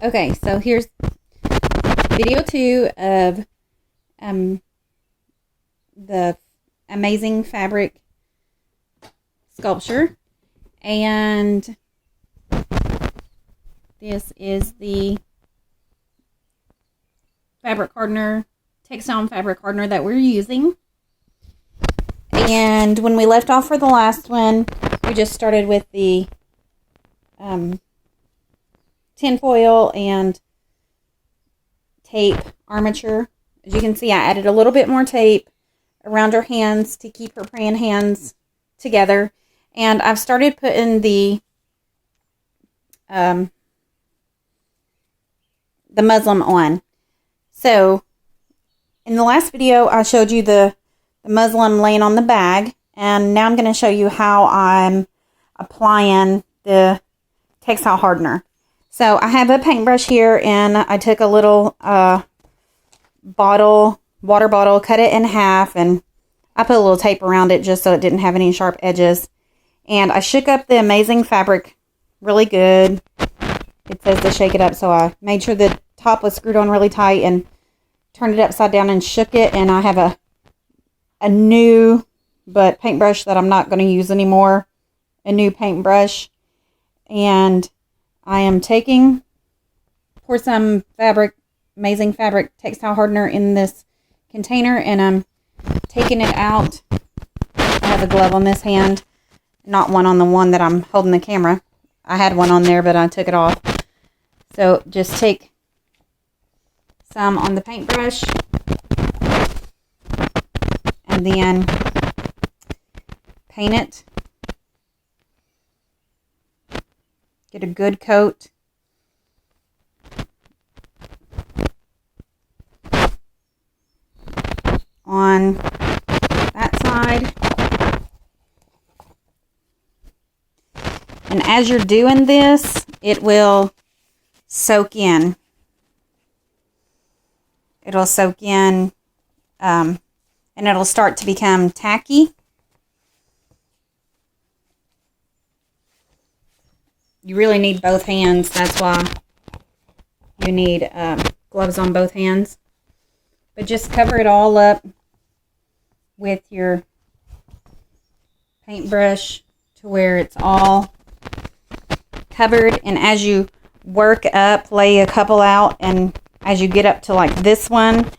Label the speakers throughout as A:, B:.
A: Okay, so here's video 2 of the amazing fabric sculpture, and this is the fabric hardener, textile fabric hardener that we're using. And when we left off for the last one, we just started with the tin foil and tape armature. As you can see, I added a little bit more tape around her hands to keep her praying hands together. And I've started putting the muslin on. So in the last video, I showed you the muslin laying on the bag, and now I'm going to show you how I'm applying the textile hardener. So I have a paintbrush here, and I took a little water bottle, cut it in half, and I put a little tape around it just so it didn't have any sharp edges. And I shook up the amazing fabric really good. It says to shake it up, so I made sure the top was screwed on really tight and turned it upside down and shook it. And I have a new paintbrush that I'm not going to use anymore, a new paintbrush. And I am pour some amazing fabric textile hardener in this container, and I'm taking it out. I have a glove on this hand, not one on the one that I'm holding the camera. I had one on there, but I took it off. So just take some on the paintbrush, and then paint it. Get a good coat. On that side. And as you're doing this, it will soak in. It'll soak in, and it'll start to become tacky. You really need both hands. That's why you need gloves on both hands. But just cover it all up with your paintbrush to where it's all covered. And as you work up, lay a couple out, and as you get up to like this one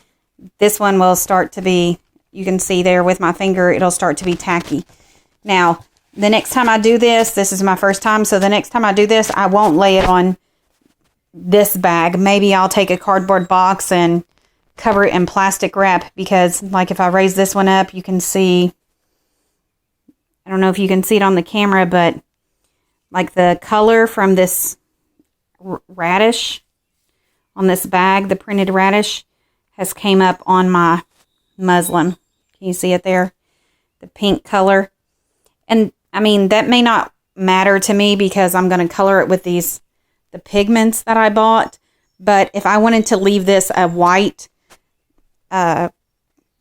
A: will start to be, you can see there with my finger, it'll start to be tacky. Now, the next time I do this is my first time, so the next time I do this, I won't lay it on this bag. Maybe I'll take a cardboard box and cover it in plastic wrap, because like if I raise this one up, you can see, I don't know if you can see it on the camera, but like the color from this radish on this bag, the printed radish, has came up on my muslin. Can you see it there? The pink color. And I mean, that may not matter to me because I'm going to color it with the pigments that I bought. But if I wanted to leave this a white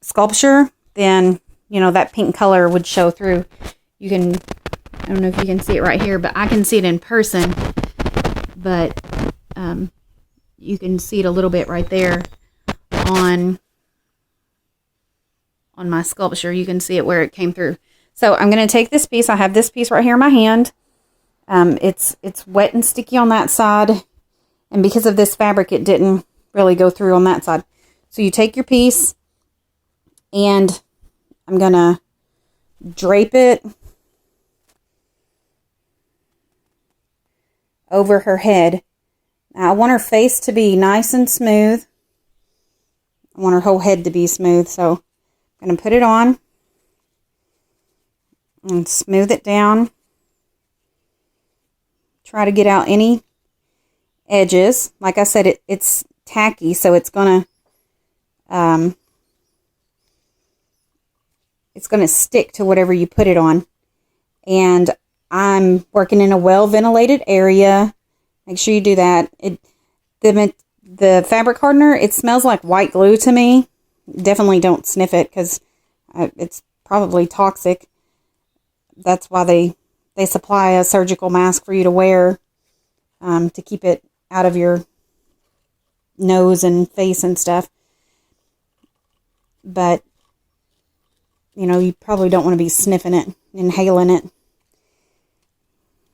A: sculpture, then, you know, that pink color would show through. You can, I don't know if you can see it right here, but I can see it in person. But you can see it a little bit right there on my sculpture. You can see it where it came through. So I'm going to take this piece. I have this piece right here in my hand. It's wet and sticky on that side. And because of this fabric, it didn't really go through on that side. So you take your piece, and I'm going to drape it over her head. Now, I want her face to be nice and smooth. I want her whole head to be smooth. So I'm going to put it on and smooth it down. Try to get out any edges. Like I said, it's tacky, so it's going to stick to whatever you put it on. And I'm working in a well-ventilated area. Make sure you do that. The fabric hardener, it smells like white glue to me. Definitely don't sniff it, because it's probably toxic. That's why they supply a surgical mask for you to wear to keep it out of your nose and face and stuff. But, you know, you probably don't want to be sniffing it, inhaling it.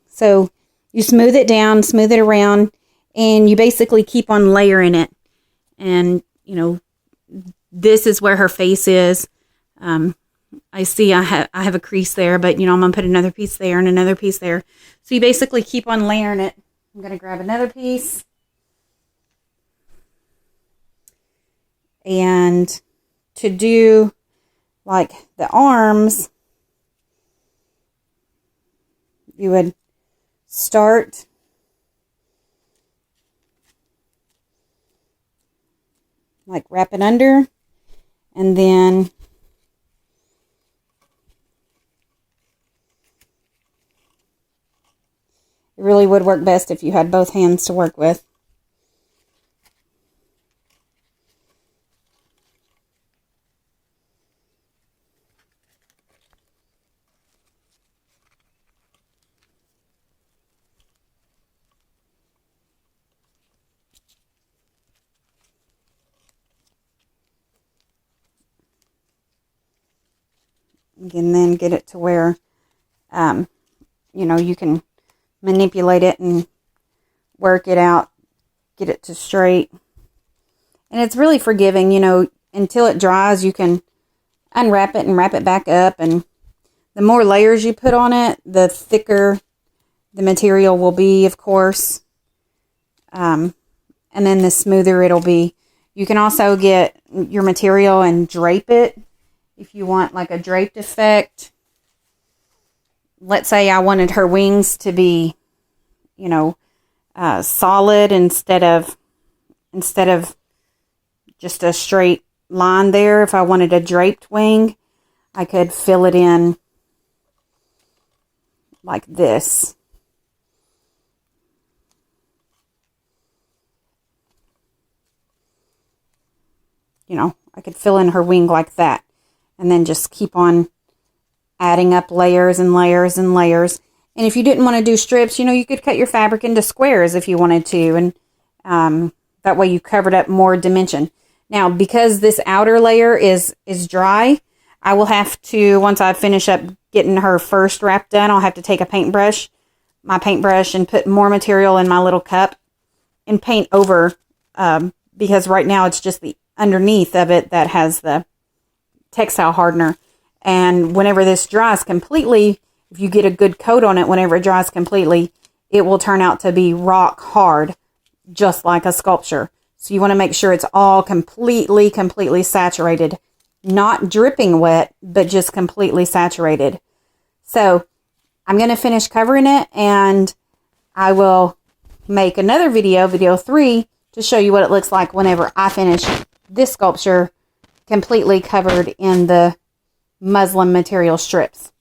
A: So you smooth it down, smooth it around, and you basically keep on layering it. And, you know, this is where her face is. I see I have a crease there, but, you know, I'm going to put another piece there and another piece there. So you basically keep on layering it. I'm going to grab another piece. And to do, like, the arms, you would start like wrap it under, and then it really would work best if you had both hands to work with. And then get it to where, you know, you can manipulate it and work it out, get it to straight. And it's really forgiving, you know, until it dries, you can unwrap it and wrap it back up. And the more layers you put on it, the thicker the material will be, of course. And then the smoother it'll be. You can also get your material and drape it if you want like a draped effect. Let's say I wanted her wings to be, you know, solid instead of just a straight line there. If I wanted a draped wing, I could fill it in like this. You know, I could fill in her wing like that. And then just keep on adding up layers and layers and layers. And if you didn't want to do strips, you know, you could cut your fabric into squares if you wanted to. And that way you covered up more dimension. Now, because this outer layer is dry, I will have to, once I finish up getting her first wrap done, I'll have to take my paintbrush, and put more material in my little cup and paint over, because right now it's just the underneath of it that has the textile hardener. And whenever this dries completely, if you get a good coat on it, whenever it dries completely, it will turn out to be rock hard, just like a sculpture. So you want to make sure it's all completely saturated, not dripping wet, but just completely saturated. So I'm going to finish covering it, and I will make another video, video 3, to show you what it looks like whenever I finish this sculpture completely covered in the muslin material strips.